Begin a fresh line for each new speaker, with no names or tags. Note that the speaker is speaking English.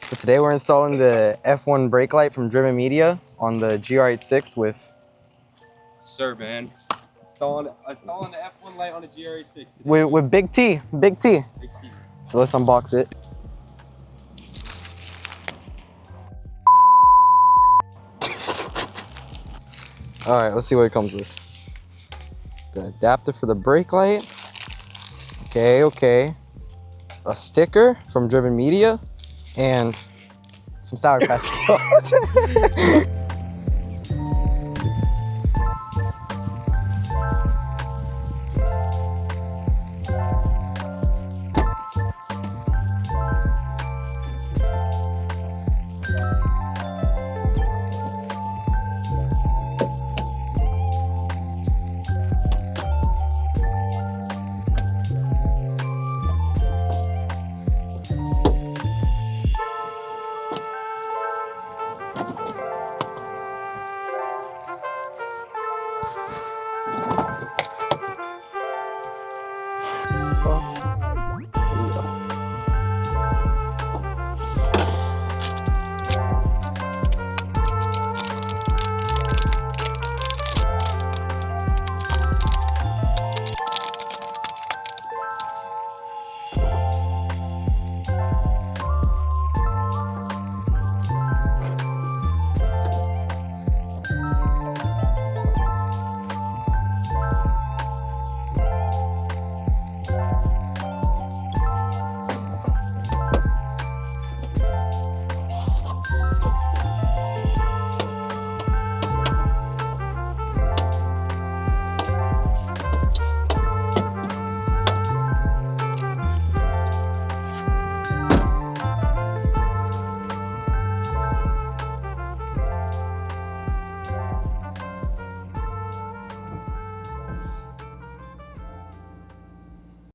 So today we're installing the F1 brake light from Driven Media on the GR86 with...
Sir, man. Installing the F1 light on the GR86.
With Big T.
Big T.
So let's unbox it. All right, let's see what it comes with. The adapter for the brake light. Okay. A sticker from Driven Media and some Sour Patch Kids.